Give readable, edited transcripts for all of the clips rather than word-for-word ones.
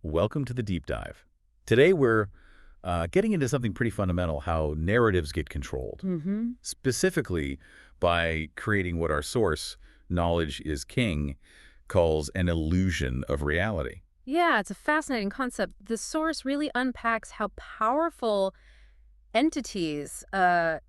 Welcome to the deep dive. Today we're getting into something pretty fundamental, how narratives get controlled, Hmm. specifically by creating what our source, Knowledge is King, calls an illusion of reality. Yeah, it's a fascinating concept. The source really unpacks how powerful entities,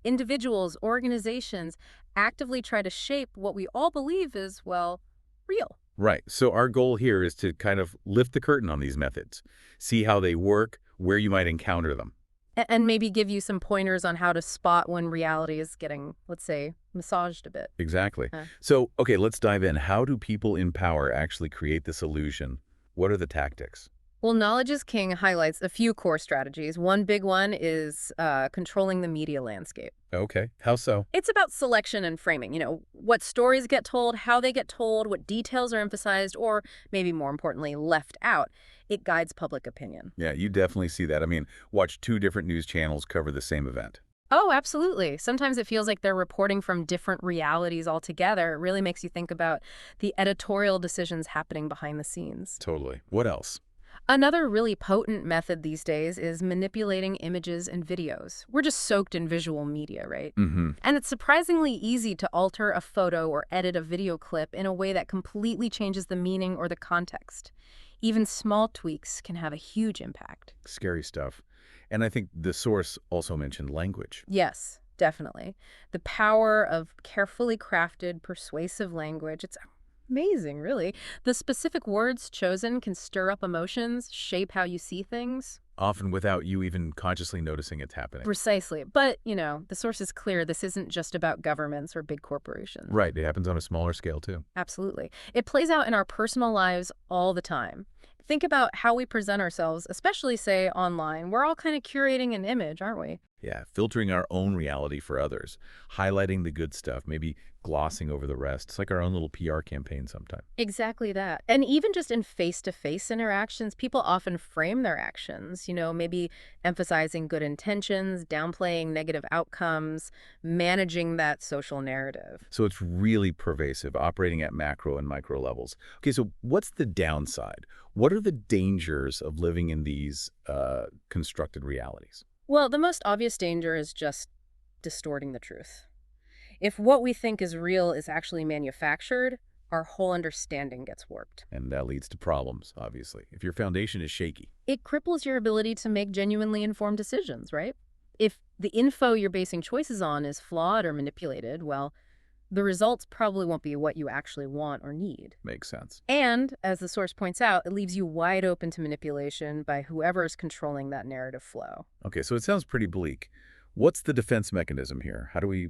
individuals, organizations actively try to shape what we all believe is, well, real. Right. So our goal here is to kind of lift the curtain on these methods, see how they work, where you might encounter them. And maybe give you some pointers on how to spot when reality is getting, let's say, massaged a bit. Exactly. Uh, So, okay, let's dive in. How do people in power actually create this illusion? What are the tactics? Well, Knowledge is King highlights a few core strategies. One big one is controlling the media landscape. Okay. How so? It's about selection and framing, what stories get told, how they get told, what details are emphasized, or maybe more importantly, left out. It guides public opinion. Yeah, you definitely see that. I mean, watch two different news channels cover the same event. Oh, absolutely. Sometimes it feels like they're reporting from different realities altogether. It really makes you think about the editorial decisions happening behind the scenes. Totally. What else? Another really potent method these days is manipulating images and videos. We're just soaked in visual media, right? Mm-hmm. And it's surprisingly easy to alter a photo or edit a video clip in a way that completely changes the meaning or the context. Even small tweaks can have a huge impact. Scary stuff. And I think the source also mentioned language. Yes, definitely. The power of carefully crafted, persuasive language, it's amazing, really. The specific words chosen can stir up emotions, shape how you see things. Often without you even consciously noticing it's happening. Precisely. But, the source is clear. This isn't just about governments or big corporations. Right. It happens on a smaller scale, too. Absolutely. It plays out in our personal lives all the time. Think about how we present ourselves, especially, say, online. We're all kind of curating an image, aren't we? Yeah. Filtering our own reality for others, highlighting the good stuff, maybe glossing over the rest. It's like our own little PR campaign sometimes. Exactly that. And even just in face-to-face interactions, people often frame their actions, maybe emphasizing good intentions, downplaying negative outcomes, managing that social narrative. So it's really pervasive, operating at macro and micro levels. Okay, so what's the downside? What are the dangers of living in these constructed realities? Well, the most obvious danger is just distorting the truth. If what we think is real is actually manufactured, our whole understanding gets warped. And that leads to problems, obviously, if your foundation is shaky. It cripples your ability to make genuinely informed decisions, right? If the info you're basing choices on is flawed or manipulated, well, the results probably won't be what you actually want or need. Makes sense. And, as the source points out, it leaves you wide open to manipulation by whoever is controlling that narrative flow. Okay, so it sounds pretty bleak. What's the defense mechanism here? How do we,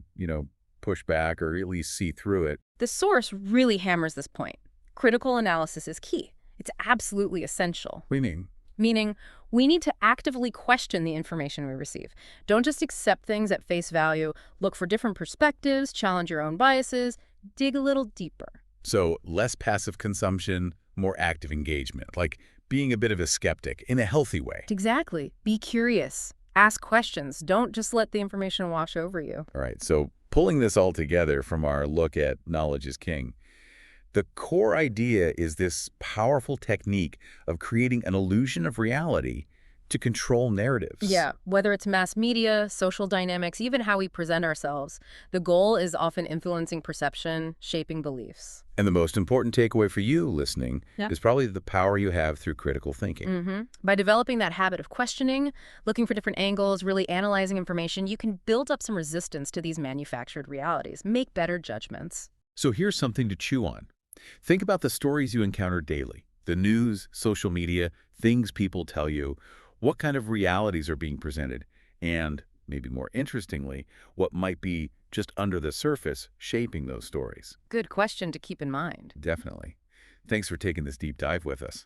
push back or at least see through it? The source really hammers this point. Critical analysis is key. It's absolutely essential. What do you mean? Meaning, we need to actively question the information we receive. Don't just accept things at face value. Look for different perspectives, challenge your own biases, dig a little deeper. So less passive consumption, more active engagement, like being a bit of a skeptic in a healthy way. Exactly. Be curious. Ask questions. Don't just let the information wash over you. All right, so pulling this all together from our look at Knowledge is King, the core idea is this powerful technique of creating an illusion of reality to control narratives. Yeah, whether it's mass media, social dynamics, even how we present ourselves, the goal is often influencing perception, shaping beliefs. And the most important takeaway for you listening Yeah. is probably the power you have through critical thinking. By developing that habit of questioning, looking for different angles, really analyzing information, you can build up some resistance to these manufactured realities, make better judgments. So here's something to chew on. Think about the stories you encounter daily, the news, social media, things people tell you. What kind of realities are being presented? And, maybe more interestingly, what might be just under the surface shaping those stories? Good question to keep in mind. Definitely. Thanks for taking this deep dive with us.